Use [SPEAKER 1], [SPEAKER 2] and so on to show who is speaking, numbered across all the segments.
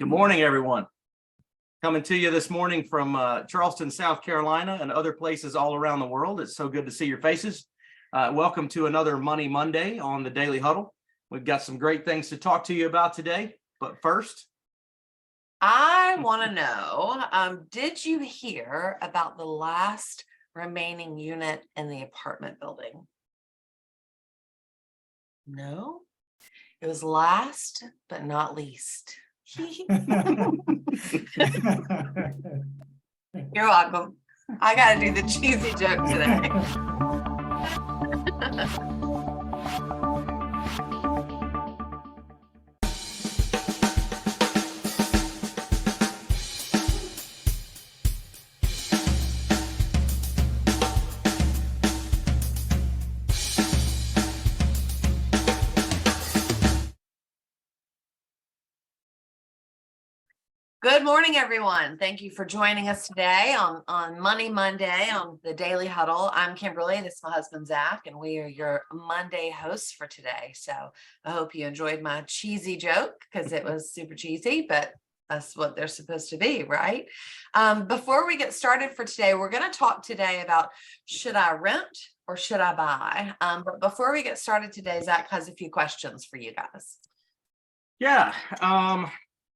[SPEAKER 1] Good morning, everyone. Coming to you this morning from Charleston, South Carolina, and other places all around the world. It's so good to see your faces. Welcome to another Money Monday on the Daily Huddle. We've got some great things to talk to you about today. But first,
[SPEAKER 2] I want to know, did you hear about the last remaining unit in the apartment building? No, it was last but not least. You're welcome. I got to do the cheesy joke today. Good morning, everyone. Thank you for joining us today on Money Monday on the Daily Huddle. I'm Kimberly, this is my husband, Zack, and we are your Monday hosts for today. So I hope you enjoyed my cheesy joke because it was super cheesy, but that's what they're supposed to be, right? Before we get started for today, we're going to talk today about should I rent or should I buy? But before we get started today, Zack has a few questions for you guys.
[SPEAKER 1] yeah,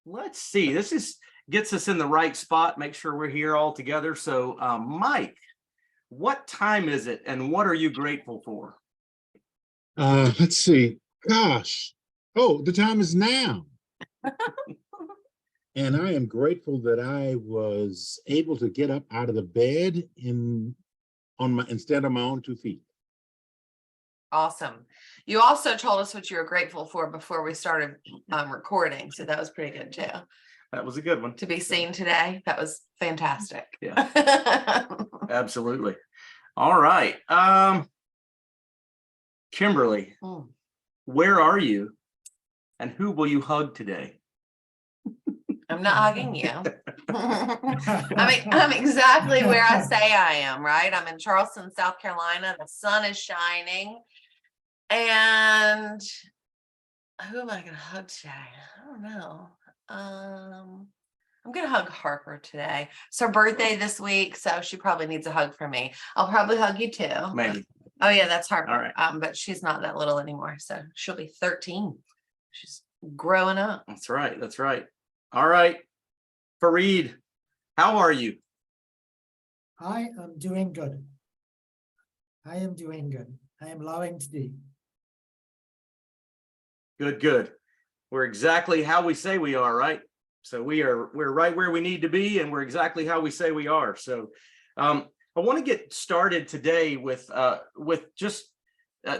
[SPEAKER 1] let's see. This gets us in the right spot. Make sure we're here all together. So, Mike, what time is it, and what are you grateful for?
[SPEAKER 3] Let's see. Gosh. Oh, the time is now. And I am grateful that I was able to get up out of the bed instead of my own 2 feet.
[SPEAKER 2] Awesome. You also told us what you were grateful for before we started recording. So that was pretty good too.
[SPEAKER 1] That was a good one.
[SPEAKER 2] To be seen today. That was fantastic.
[SPEAKER 1] Yeah, absolutely. All right. Kimberly, where are you and who will you hug today?
[SPEAKER 2] I'm not hugging you. I'm exactly where I say I am, right? I'm in Charleston, South Carolina. The sun is shining. And who am I going to hug today? I don't know. I'm going to hug Harper today. It's her birthday this week, so she probably needs a hug from me. I'll probably hug you too.
[SPEAKER 1] Maybe.
[SPEAKER 2] Oh yeah, that's Harper.
[SPEAKER 1] All right.
[SPEAKER 2] But she's not that little anymore, so she'll be 13. She's growing up.
[SPEAKER 1] That's right. That's right. All right. Fareed, how are you?
[SPEAKER 4] I am doing good. I am doing good. I am loving today.
[SPEAKER 1] Good, good. We're exactly how we say we are, right? So we're right where we need to be, and we're exactly how we say we are. So I want to get started today with just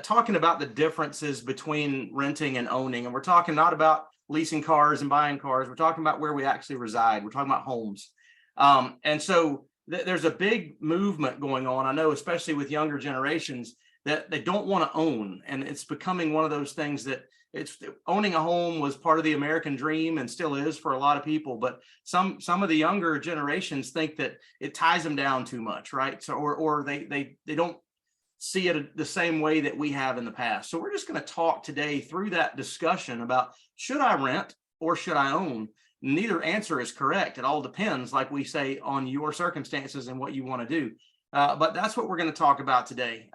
[SPEAKER 1] talking about the differences between renting and owning. And we're talking not about leasing cars and buying cars. We're talking about where we actually reside. We're talking about homes. And so there's a big movement going on. I know, especially with younger generations, that they don't want to own. And it's becoming one of those things that owning a home was part of the American dream and still is for a lot of people. But some of the younger generations think that it ties them down too much, right? So or they don't see it the same way that we have in the past. So we're just going to talk today through that discussion about, should I rent or should I own? Neither answer is correct. It all depends, like we say, on your circumstances and what you want to do. But that's what we're going to talk about today.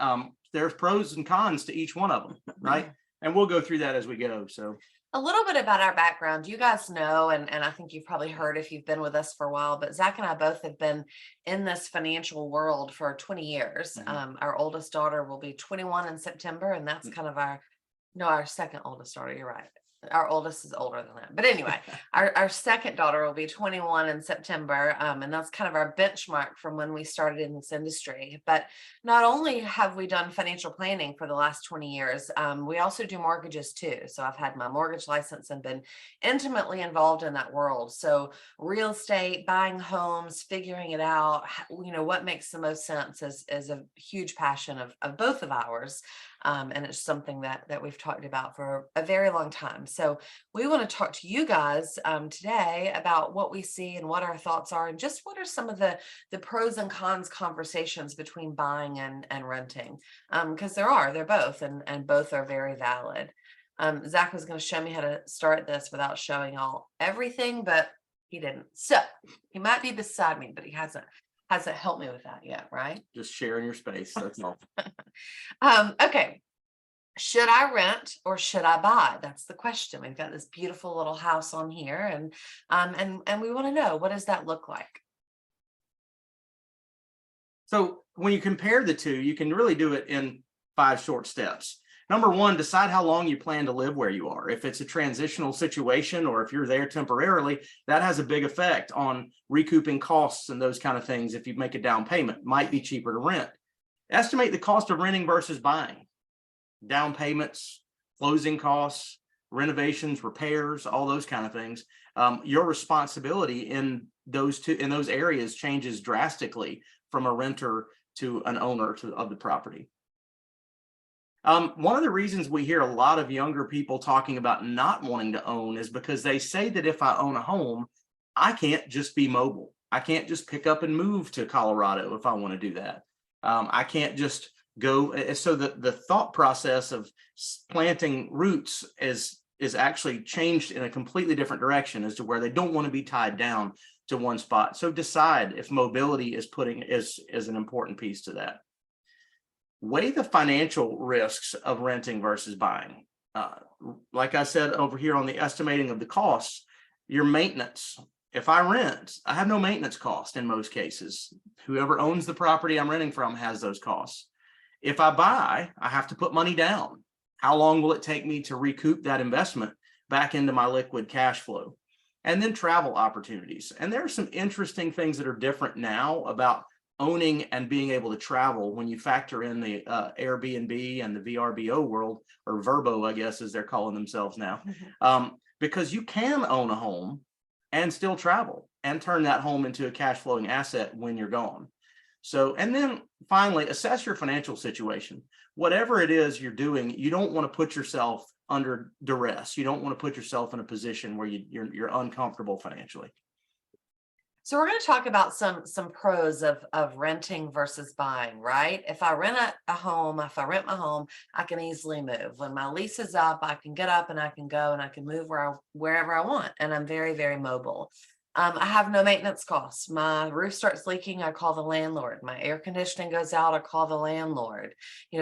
[SPEAKER 1] There's pros and cons to each one of them, right? And we'll go through that as we go. So
[SPEAKER 2] a little bit about our background. You guys know, and I think you've probably heard if you've been with us for a while, but Zack and I both have been in this financial world for 20 years. Our oldest daughter will be 21 in September, and that's kind of our second oldest daughter. You're right. Our oldest is older than that. But anyway, our second daughter will be 21 in September. And that's kind of our benchmark from when we started in this industry. But not only have we done financial planning for the last 20 years, we also do mortgages too. So I've had my mortgage license and been intimately involved in that world. So real estate, buying homes, figuring it out, what makes the most sense is a huge passion of both of ours. And it's something that we've talked about for a very long time. So we want to talk to you guys today about what we see and what our thoughts are, and just what are some of the pros and cons conversations between buying and renting, because they're both, and both are very valid. Zack was going to show me how to start this without showing everything, but he didn't. So he might be beside me, but he hasn't helped me with that yet, right?
[SPEAKER 1] Just sharing your space. That's all.
[SPEAKER 2] Okay. Should I rent or should I buy? That's the question. We've got this beautiful little house on here, and we want to know, what does that look like?
[SPEAKER 1] So when you compare the two, you can really do it in 5 short steps. Number 1, decide how long you plan to live where you are. If it's a transitional situation or if you're there temporarily, that has a big effect on recouping costs and those kind of things. If you make a down payment, might be cheaper to rent. Estimate the cost of renting versus buying. Down payments, closing costs, renovations, repairs, all those kind of things. Your responsibility in those areas changes drastically from a renter to an owner of the property. One of the reasons we hear a lot of younger people talking about not wanting to own is because they say that if I own a home, I can't just be mobile. I can't just pick up and move to Colorado if I want to do that. I can't just go. So the thought process of planting roots is actually changed in a completely different direction as to where they don't want to be tied down to one spot. So decide if mobility is an important piece to that. Weigh the financial risks of renting versus buying. Like I said over here on the estimating of the costs, your maintenance. If I rent, I have no maintenance cost in most cases. Whoever owns the property I'm renting from has those costs. If I buy, I have to put money down. How long will it take me to recoup that investment back into my liquid cash flow? And then travel opportunities. And there are some interesting things that are different now about owning and being able to travel when you factor in the Airbnb and the VRBO world, or Verbo, I guess, as they're calling themselves now, because you can own a home and still travel and turn that home into a cash flowing asset when you're gone. So, and then finally, assess your financial situation. Whatever it is you're doing, you don't want to put yourself under duress. You don't want to put yourself in a position where you're uncomfortable financially.
[SPEAKER 2] So we're going to talk about some pros of renting versus buying, right? If I rent a home, if I rent my home, I can easily move. When my lease is up, I can get up and I can go and I can move wherever I want. And I'm very, very mobile. I have no maintenance costs. My roof starts leaking, I call the landlord. My air conditioning goes out, I call the landlord.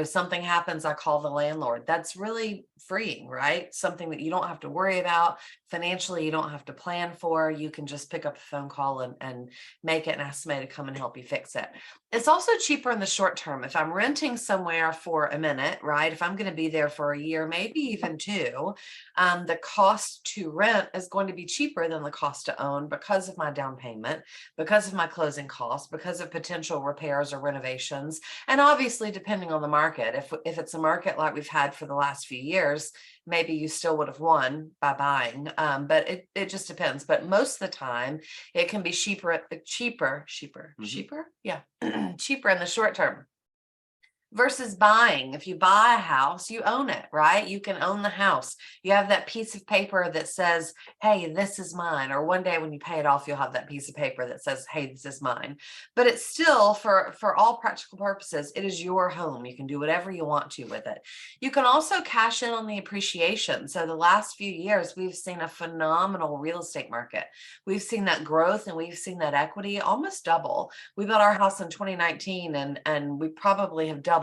[SPEAKER 2] Something happens, I call the landlord. That's really freeing, right? Something that you don't have to worry about financially, you don't have to plan for. You can just pick up a phone call and make it and ask somebody to come and help you fix it. It's also cheaper in the short term. If I'm renting somewhere for a minute, right? If I'm going to be there for a year, maybe even 2, the cost to rent is going to be cheaper than the cost to own because of my down payment, because of my closing costs, because of potential repairs or renovations. And obviously, depending on the market, if it's a market like we've had for the last few years, maybe you still would have won by buying, but it just depends. But most of the time, it can be cheaper, yeah, cheaper in the short term. Versus buying. If you buy a house, you own it, right? You can own the house. You have that piece of paper that says, hey, this is mine. Or one day when you pay it off, you'll have that piece of paper that says, hey, this is mine. But it's still, for all practical purposes, it is your home. You can do whatever you want to with it. You can also cash in on the appreciation. So the last few years, we've seen a phenomenal real estate market. We've seen that growth and we've seen that equity almost double. We bought our house in 2019 and we probably have doubled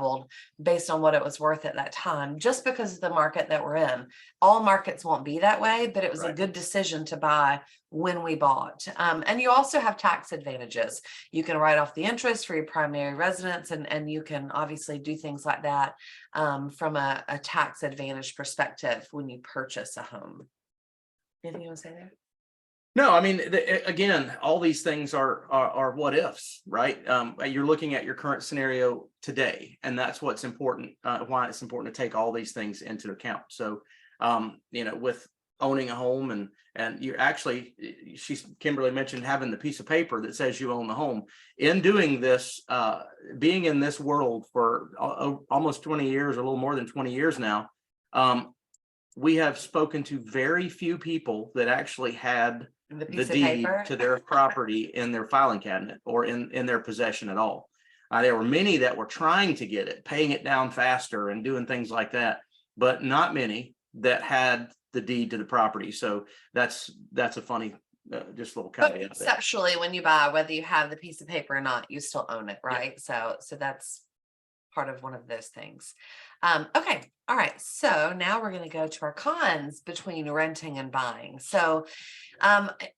[SPEAKER 2] based on what it was worth at that time, just because of the market that we're in. All markets won't be that way, but it was a good decision to buy when we bought. And you also have tax advantages. You can write off the interest for your primary residence, and you can obviously do things like that from a tax advantage perspective when you purchase a home. Anything you want to say there?
[SPEAKER 1] No, I mean, again, all these things are what ifs, right? You're looking at your current scenario today, and that's what's important. Why it's important to take all these things into account. So, with owning a home, and you actually, Kimberly mentioned having the piece of paper that says you own the home. In doing this, being in this world for almost 20 years, or a little more than 20 years now, we have spoken to very few people that actually had the deed to their property in their filing cabinet or in their possession at all. There were many that were trying to get it, paying it down faster and doing things like that, but not many that had the deed to the property. So that's a funny, just a little
[SPEAKER 2] But
[SPEAKER 1] caveat there.
[SPEAKER 2] conceptually, when you buy, whether you have the piece of paper or not, you still own it, right? So that's part of one of those things. Okay. All right. So now we're going to go to our cons between renting and buying. So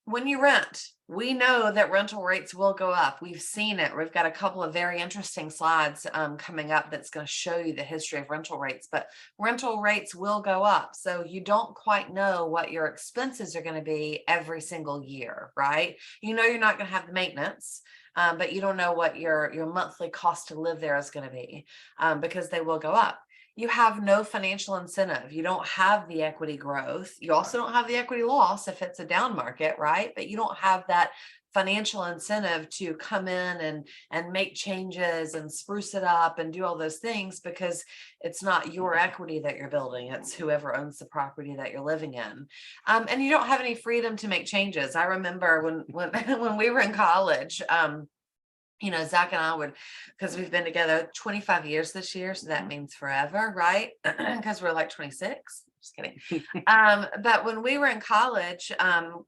[SPEAKER 2] when you rent, we know that rental rates will go up. We've seen it. We've got a couple of very interesting slides coming up that's going to show you the history of rental rates, but rental rates will go up. So you don't quite know what your expenses are going to be every single year, right? You know, you're not going to have the maintenance. But you don't know what your monthly cost to live there is going to be because they will go up. You have no financial incentive. You don't have the equity growth. You also don't have the equity loss if it's a down market, right? But you don't have that financial incentive to come in and make changes and spruce it up and do all those things because it's not your equity that you're building. It's whoever owns the property that you're living in. And you don't have any freedom to make changes. I remember when when we were in college, you know, Zach and I would, because we've been together 25 years this year, so that means forever, right? Because we're like 26. Just kidding. But when we were in college,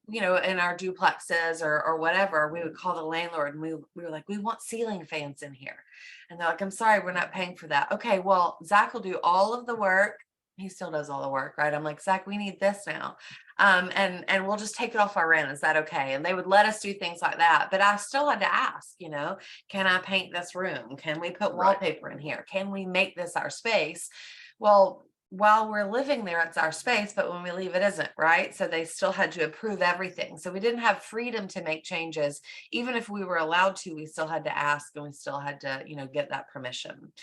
[SPEAKER 2] you know, in our duplexes or whatever, we would call the landlord and we were like, we want ceiling fans in here. And they're like, I'm sorry, we're not paying for that. Okay, well, Zach will do all of the work. He still does all the work, right? I'm like, Zach, we need this now. And we'll just take it off our rent. Is that okay? And they would let us do things like that. But I still had to ask, you know, can I paint this room? Can we put wallpaper in here? Can we make this our space? Well, while we're living there, it's our space, but when we leave, it isn't, right? So they still had to approve everything. So we didn't have freedom to make changes. Even if we were allowed to, we still had to ask and we still had to, you know, get that permission.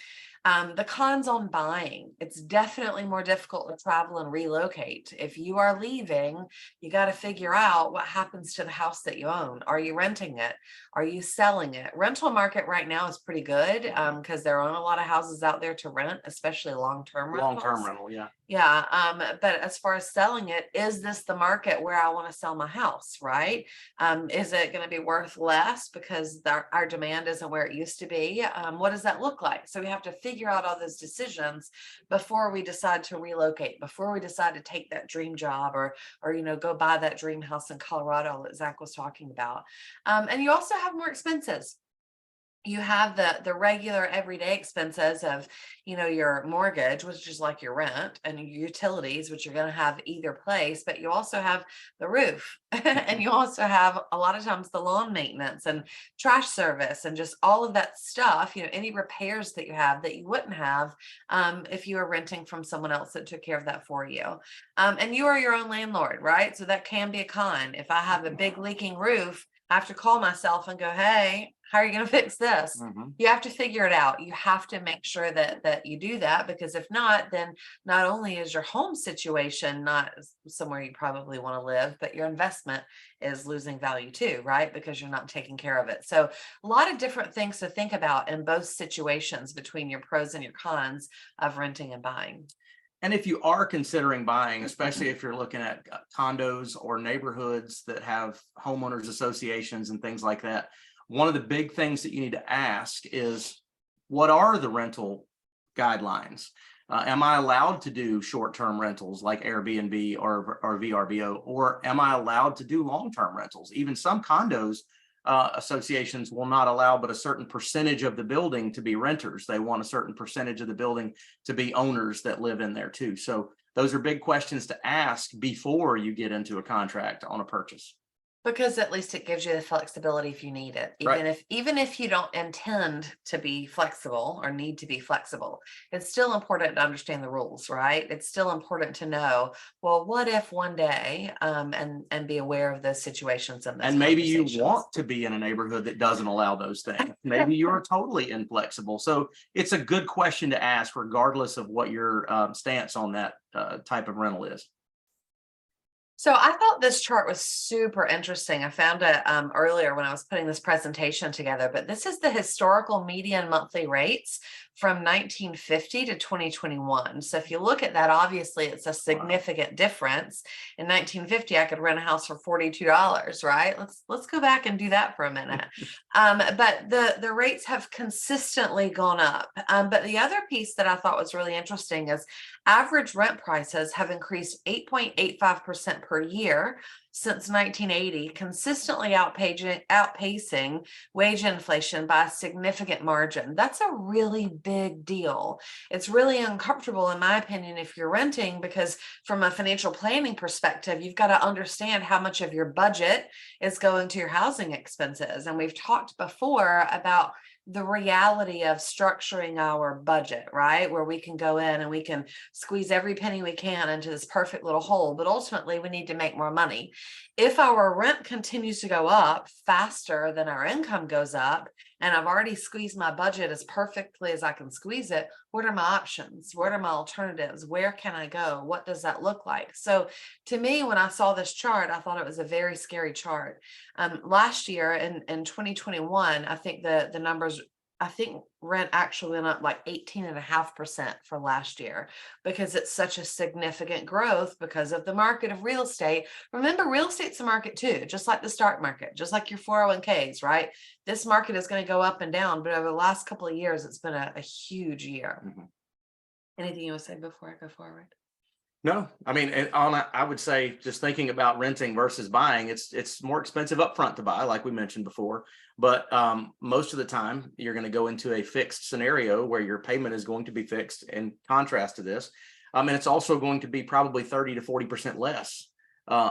[SPEAKER 2] The cons on buying, it's definitely more difficult to travel and relocate. If you are leaving, you got to figure out what happens to the house that you own. Are you renting it? Are you selling it? Rental market right now is pretty good because there aren't a lot of houses out there to rent, especially long-term rentals.
[SPEAKER 1] Long-term rental, yeah.
[SPEAKER 2] Yeah. But as far as selling it, is this the market where I want to sell my house, right? Is it going to be worth less because our demand isn't where it used to be? What does that look like? So we have to figure out all those decisions before we decide to relocate, before we decide to take that dream job or you know, go buy that dream house in Colorado that Zach was talking about. And you also have more expenses. You have the regular everyday expenses of, you know, your mortgage, which is like your rent, and your utilities, which you're going to have either place, but you also have the roof and you also have a lot of times the lawn maintenance and trash service and just all of that stuff, you know, any repairs that you have that you wouldn't have if you were renting from someone else that took care of that for you. And you are your own landlord, right? So that can be a con. If I have a big leaking roof, I have to call myself and go, hey, how are you going to fix this? You have to figure it out. You have to make sure that you do that, because if not, then not only is your home situation not somewhere you probably want to live, but your investment is losing value too, right? Because you're not taking care of it. So a lot of different things to think about in both situations between your pros and your cons of renting and buying.
[SPEAKER 1] And if you are considering buying, especially if you're looking at condos or neighborhoods that have homeowners associations and things like that, one of the big things that you need to ask is, what are the rental guidelines? Am I allowed to do short-term rentals like Airbnb or VRBO, or am I allowed to do long-term rentals? Even some condos associations will not allow but a certain percentage of the building to be renters. They want a certain percentage of the building to be owners that live in there too. So those are big questions to ask before you get into a contract on a purchase.
[SPEAKER 2] Because at least it gives you the flexibility if you need it. Even if you don't intend to be flexible or need to be flexible, it's still important to understand the rules, right? It's still important to know, well, what if one day, and be aware of those situations and
[SPEAKER 1] maybe you want to be in a neighborhood that doesn't allow those things. Maybe you're totally inflexible. So it's a good question to ask, regardless of what your stance on that type of rental is.
[SPEAKER 2] So I thought this chart was super interesting. I found it earlier when I was putting this presentation together, but this is the historical median monthly rates from 1950 to 2021. So if you look at that, obviously it's a significant difference. In 1950, I could rent a house for $42, right? Let's go back and do that for a minute. But the rates have consistently gone up. But the other piece that I thought was really interesting is average rent prices have increased 8.85% per year since 1980, consistently outpacing wage inflation by a significant margin. That's a really big deal. It's really uncomfortable, in my opinion, if you're renting, because from a financial planning perspective, you've got to understand how much of your budget is going to your housing expenses. And we've talked before about the reality of structuring our budget, right? Where we can go in and we can squeeze every penny we can into this perfect little hole, but ultimately we need to make more money. If our rent continues to go up faster than our income goes up, and I've already squeezed my budget as perfectly as I can squeeze it, what are my options? What are my alternatives? Where can I go? What does that look like? So to me, when I saw this chart, I thought it was a very scary chart. Last year in 2021, I think the numbers, I think rent actually went up like 18.5% for last year, because it's such a significant growth because of the market of real estate. Remember, real estate's a market too, just like the stock market, just like your 401ks, right? This market is going to go up and down, but over the last couple of years, it's been a huge year. Anything you want to say before I go forward?
[SPEAKER 1] No, I mean, I would say, just thinking about renting versus buying, it's more expensive up front to buy, like we mentioned before. But most of the time, you're going to go into a fixed scenario where your payment is going to be fixed, in contrast to this. And it's also going to be probably 30 to 40% less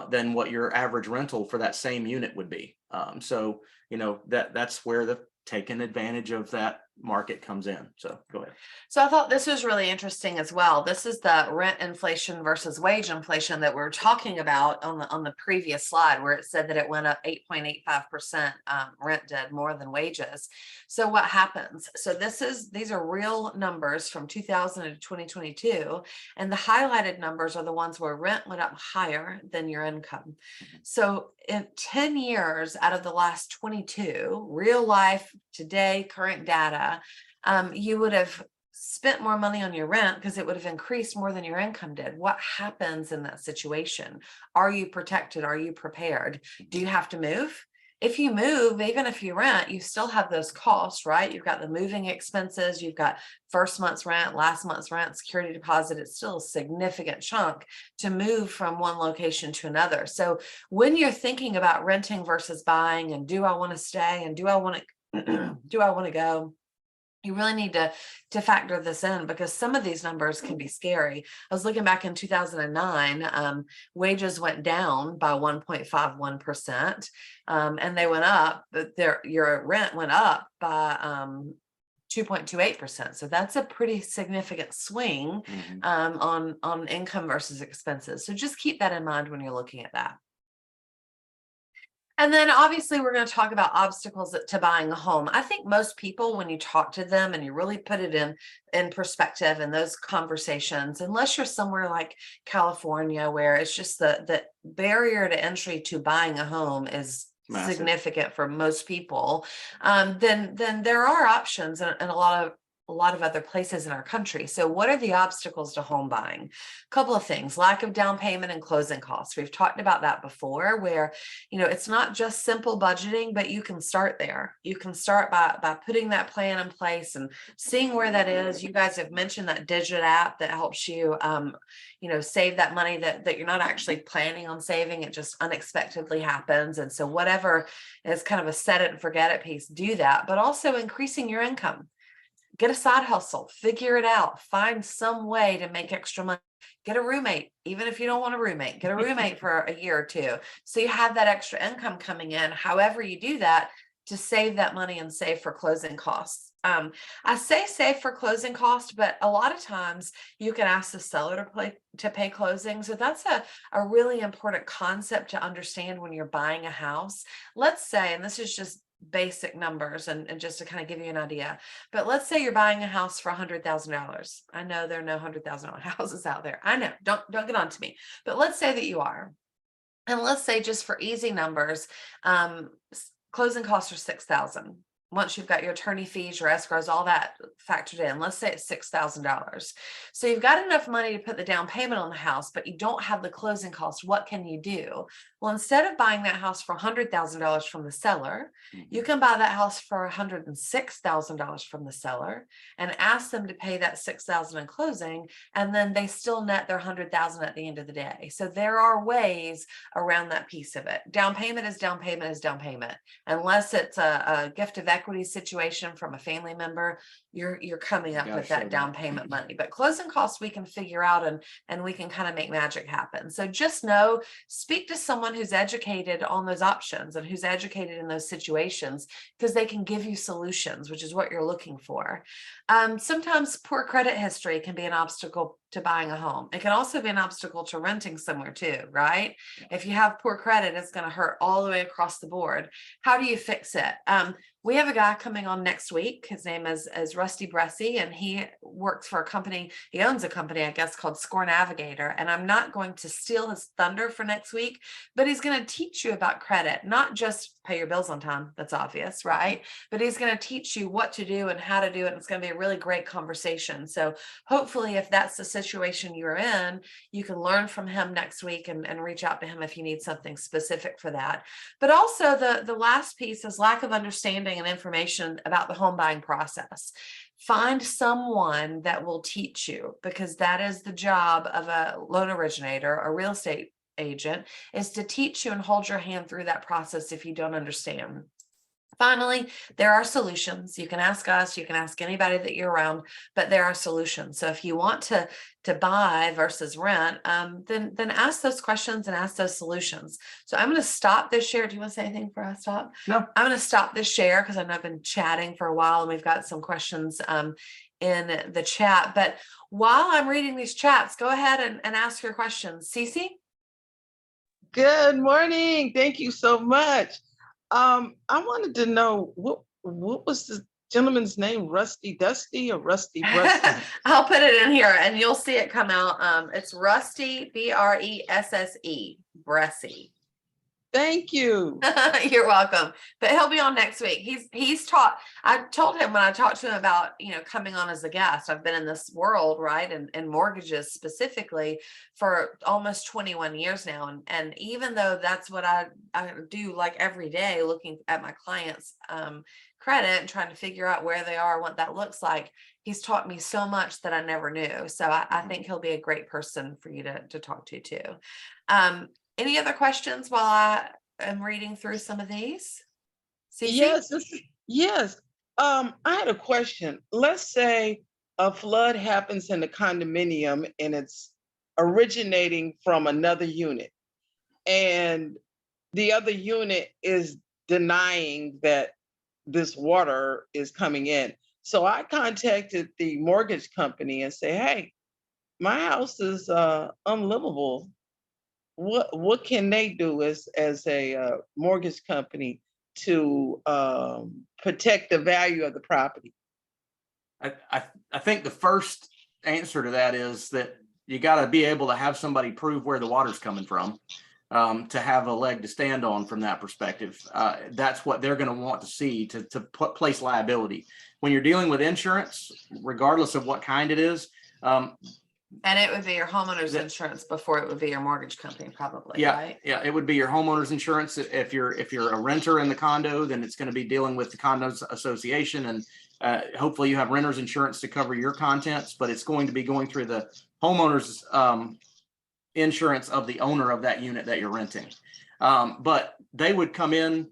[SPEAKER 1] than what your average rental for that same unit would be. So, that's where the taking advantage of that market comes in. So go ahead.
[SPEAKER 2] So I thought this was really interesting as well. This is the rent inflation versus wage inflation that we're talking about on the previous slide, where it said that it went up 8.85%. Rent did more than wages. So what happens? So these are real numbers from 2000 to 2022, and the highlighted numbers are the ones where rent went up higher than your income. So in 10 years out of the last 22, real life, today, current data, you would have spent more money on your rent because it would have increased more than your income did. What happens in that situation? Are you protected? Are you prepared? Do you have to move? If you move, even if you rent, you still have those costs, right? You've got the moving expenses, you've got first month's rent, last month's rent, security deposit. It's still a significant chunk to move from one location to another. So when you're thinking about renting versus buying, and do I want to stay, and do I want to go, you really need to factor this in, because some of these numbers can be scary. I was looking back in 2009, wages went down by 1.51%, and they went up, but your rent went up by 2.28%. So that's a pretty significant swing on income versus expenses. So just keep that in mind when you're looking at that. And then obviously we're going to talk about obstacles to buying a home. I think most people, when you talk to them and you really put it in perspective in those conversations, unless you're somewhere like California, where it's just the barrier to entry to buying a home is massive, significant for most people, then there are options in a lot of other places in our country. So what are the obstacles to home buying? A couple of things: lack of down payment and closing costs. We've talked about that before, where, it's not just simple budgeting, but you can start there. You can start by putting that plan in place and seeing where that is. You guys have mentioned that Digit app that helps you, save that money that you're not actually planning on saving. It just unexpectedly happens. And so whatever is kind of a set it and forget it piece, do that, but also increasing your income. Get a side hustle, figure it out, find some way to make extra money. Get a roommate, even if you don't want a roommate, get a roommate for a year or two, so you have that extra income coming in. However you do that, to save that money and save for closing costs. I say save for closing costs, but a lot of times you can ask the seller to pay closing. So that's a really important concept to understand when you're buying a house. Let's say, and this is just basic numbers and just to kind of give you an idea, but let's say you're buying a house for $100,000. I know there are no $100,000 houses out there. I know, don't get on to me, but let's say that you are. And let's say, just for easy numbers, closing costs are $6,000. Once you've got your attorney fees, your escrows, all that factored in, let's say it's $6,000. So you've got enough money to put the down payment on the house, but you don't have the closing costs. What can you do? Well, instead of buying that house for $100,000 from the seller, you can buy that house for $106,000 from the seller and ask them to pay that $6,000 in closing, and then they still net their $100,000 at the end of the day. So there are ways around that piece of it. Down payment is down payment is down payment, unless it's a gift of equity situation from a family member. You're coming up with that down payment money, but closing costs we can figure out, and we can kind of make magic happen. So just know, speak to someone who's educated on those options and who's educated in those situations, because they can give you solutions, which is what you're looking for. Sometimes poor credit history can be an obstacle to buying a home. It can also be an obstacle to renting somewhere too, right? If you have poor credit, it's going to hurt all the way across the board. How do you fix it? We have a guy coming on next week. His name is Rusty Bressy, and he works for a company. He owns a company, I guess, called Score Navigator. And I'm not going to steal his thunder for next week, but he's going to teach you about credit, not just pay your bills on time. That's obvious, right? But he's going to teach you what to do and how to do it. And it's going to be a really great conversation. So hopefully, if that's the situation you're in, you can learn from him next week and reach out to him if you need something specific for that. But also the last piece is lack of understanding and information about the home buying process. Find someone that will teach you, because that is the job of a loan originator, a real estate agent, is to teach you and hold your hand through that process if you don't understand. Finally, there are solutions. You can ask us, you can ask anybody that you're around, but there are solutions. So if you want to buy versus rent, then ask those questions and ask those solutions. So I'm going to stop this share. Do you want to say anything before I stop?
[SPEAKER 1] No.
[SPEAKER 2] I'm going to stop this share because I know I've been chatting for a while and we've got some questions in the chat. But while I'm reading these chats, go ahead and ask your questions. Cece?
[SPEAKER 5] Good morning. Thank you so much. I wanted to know what was the gentleman's name? Rusty Dusty or Rusty Bressy?
[SPEAKER 2] I'll put it in here and you'll see it come out. It's Rusty, Bresse, Bressy.
[SPEAKER 5] Thank you.
[SPEAKER 2] You're welcome. But he'll be on next week. He's taught. I told him when I talked to him about, coming on as a guest, I've been in this world, right, and mortgages specifically for almost 21 years now. And even though that's what I do like every day, looking at my clients' credit and trying to figure out where they are, what that looks like, he's taught me so much that I never knew. So I think he'll be a great person for you to talk to too. Any other questions while I am reading through some of these? Cece?
[SPEAKER 5] Yes. I had a question. Let's say a flood happens in the condominium and it's originating from another unit, and the other unit is denying that this water is coming in. So I contacted the mortgage company and say, hey, my house is unlivable. What can they do as a mortgage company to protect the value of the property?
[SPEAKER 1] I think the first answer to that is that you got to be able to have somebody prove where the water's coming from, to have a leg to stand on from that perspective. That's what they're going to want to see to place liability. When you're dealing with insurance, regardless of what kind it is,
[SPEAKER 2] and it would be your homeowner's insurance before it would be your mortgage company, probably.
[SPEAKER 1] Yeah,
[SPEAKER 2] right?
[SPEAKER 1] Yeah, it would be your homeowner's insurance. If you're a renter in the condo, then it's going to be dealing with the condos association, and hopefully you have renter's insurance to cover your contents. But it's going to be going through the homeowner's insurance of the owner of that unit that you're renting. But they would come in,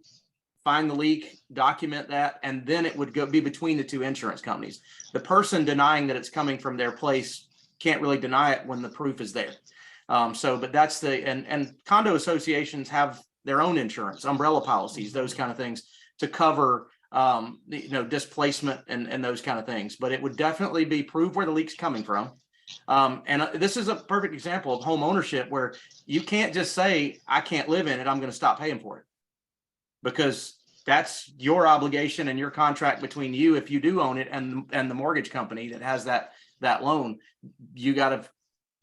[SPEAKER 1] find the leak, document that, and then it would be between the two insurance companies. The person denying that it's coming from their place can't really deny it when the proof is there. But that's and condo associations have their own insurance, umbrella policies, those kind of things to cover, displacement and those kind of things. But it would definitely be prove where the leak's coming from. And this is a perfect example of home ownership where you can't just say, I can't live in it, I'm going to stop paying for it, because that's your obligation and your contract between you, if you do own it, and the mortgage company that has that loan. You got to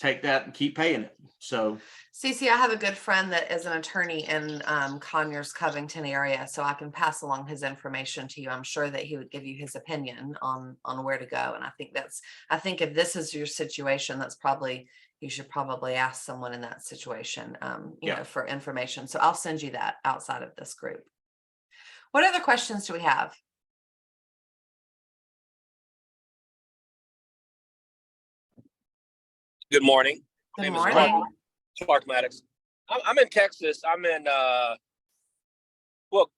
[SPEAKER 1] take that and keep paying it. So
[SPEAKER 2] Cece, I have a good friend that is an attorney in Conyers, Covington area, so I can pass along his information to you. I'm sure that he would give you his opinion on where to go. And I think if this is your situation, you should probably ask someone in that situation, you know, for information. So I'll send you that outside of this group. What other questions do we have?
[SPEAKER 6] Good morning.
[SPEAKER 2] Good
[SPEAKER 6] My name is
[SPEAKER 2] morning.
[SPEAKER 6] Clark Maddox. I'm in Texas. I'm in, well,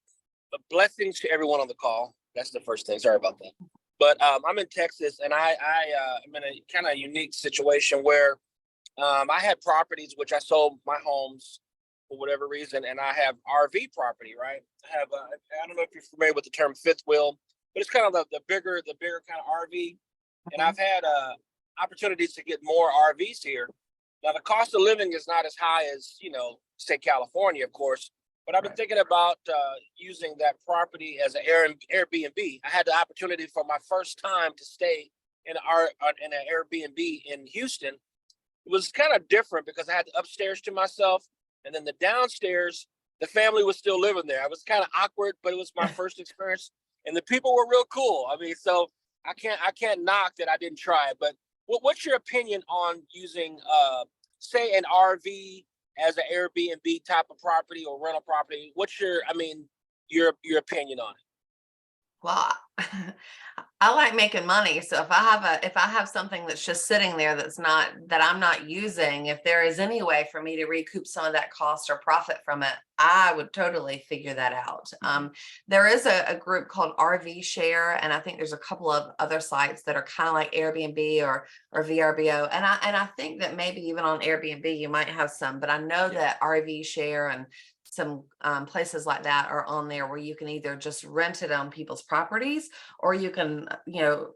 [SPEAKER 6] blessings to everyone on the call. That's the first thing. Sorry about that. But I'm in Texas, and I'm in a kind of unique situation where I had properties which I sold my homes for whatever reason, and I have RV property, right? I don't know if you're familiar with the term fifth wheel, but it's kind of the bigger kind of RV. And I've had opportunities to get more RVs here. Now, the cost of living is not as high as, you know, say California, of course, but I've been thinking about using that property as an Airbnb. I had the opportunity for my first time to stay in an Airbnb in Houston. It was kind of different because I had the upstairs to myself, and then the downstairs, the family was still living there. It was kind of awkward, but it was my first experience, and the people were real cool. I mean, so I can't knock that I didn't try it, but what's your opinion on using, say, an RV as an Airbnb type of property or rental property? What's your opinion on it?
[SPEAKER 2] Well, I like making money. So if I have something that's just sitting there that I'm not using, if there is any way for me to recoup some of that cost or profit from it, I would totally figure that out. There is a group called RV Share, and I think there's a couple of other sites that are kind of like Airbnb or VRBO. And I think that maybe even on Airbnb you might have some, but I know that RV Share and some places like that are on there where you can either just rent it on people's properties, or you can, you know,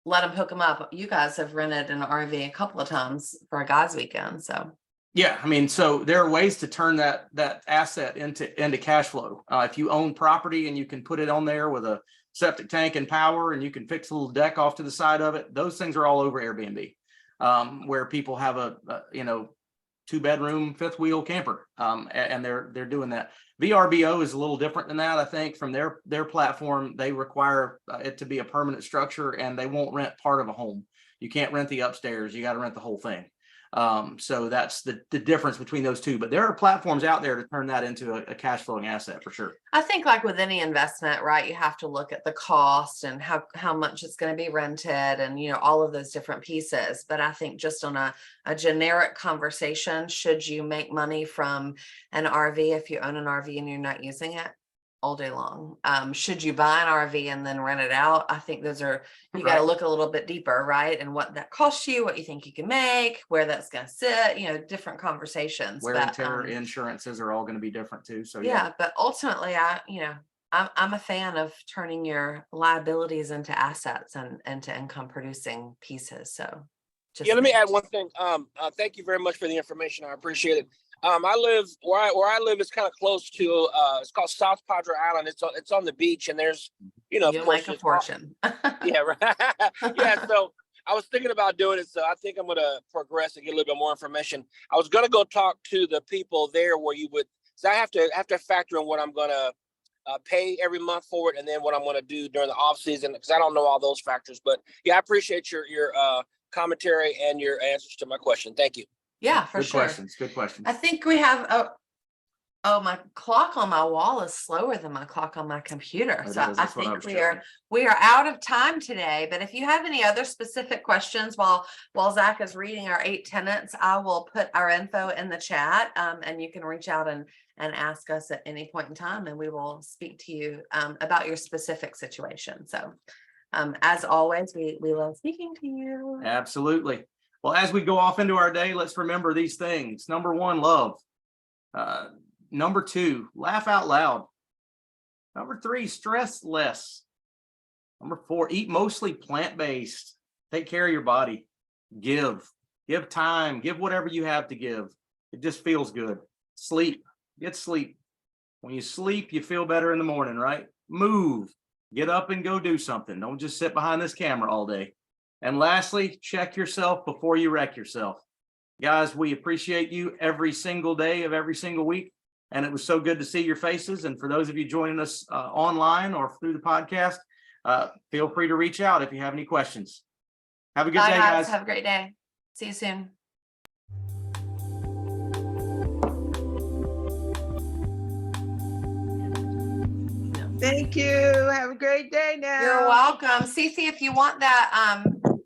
[SPEAKER 2] let them hook them up. You guys have rented an RV a couple of times for a guys' weekend. So
[SPEAKER 1] yeah, I mean, so there are ways to turn that asset into cash flow. If you own property and you can put it on there with a septic tank and power, and you can fix a little deck off to the side of it, those things are all over Airbnb, where people have a 2-bedroom fifth wheel camper, and they're doing that. VRBO is a little different than that. I think from their platform, they require it to be a permanent structure, and they won't rent part of a home. You can't rent the upstairs. You got to rent the whole thing. So that's the difference between those two. But there are platforms out there to turn that into a cash flowing asset for sure.
[SPEAKER 2] I think, like with any investment, right, you have to look at the cost and how much it's going to be rented, and, you know, all of those different pieces. But I think just on a generic conversation, should you make money from an RV if you own an RV and you're not using it? All day long. Should you buy an RV and then rent it out? I think those are, you got to look a little bit deeper, right? And what that costs you, what you think you can make, where that's going to sit, you know, different conversations.
[SPEAKER 1] Wear and tear insurances are all going to be different too. So
[SPEAKER 2] yeah, but ultimately, I'm a fan of turning your liabilities into assets and into income producing pieces. So
[SPEAKER 6] let me add one thing. Thank you very much for the information. I appreciate it. I live where I live is kind of close to it's called South Padre Island. It's on the beach, and there's, you know,
[SPEAKER 2] you'll make a fortune.
[SPEAKER 6] Yeah, right. Yeah, so I was thinking about doing it, so I think I'm gonna progress and get a little bit more information. I was gonna go talk to the people there where you would, so I have to factor in what I'm gonna pay every month for it, and then what I'm gonna do during the off season, because I don't know all those factors. But yeah, I appreciate your commentary and your answers to my question. Thank you.
[SPEAKER 2] Yeah, for
[SPEAKER 1] good
[SPEAKER 2] sure.
[SPEAKER 1] questions. Good questions.
[SPEAKER 2] I think we have my clock on my wall is slower than my clock on my computer. So I think we are out of time today. But if you have any other specific questions while Zack is reading our 8 tenets, I will put our info in the chat, and you can reach out and ask us at any point in time, and we will speak to you about your specific situation. So as always, we love speaking to you.
[SPEAKER 1] Absolutely. Well, as we go off into our day, let's remember these things. Number 1, love. Number 2, laugh out loud. Number 3, stress less. Number 4, eat mostly plant-based. Take care of your body. Give time, give whatever you have to give. It just feels good. Sleep, get sleep. When you sleep, you feel better in the morning, right? Move, get up and go do something. Don't just sit behind this camera all day. And lastly, check yourself before you wreck yourself. Guys, we appreciate you every single day of every single week. And it was so good to see your faces. And for those of you joining us online or through the podcast, feel free to reach out if you have any questions. Have a good
[SPEAKER 2] Bye,
[SPEAKER 1] day, guys.
[SPEAKER 2] Have a great day. See you soon.
[SPEAKER 5] Thank you. Have a great day now.
[SPEAKER 2] You're welcome. Cece, if you want that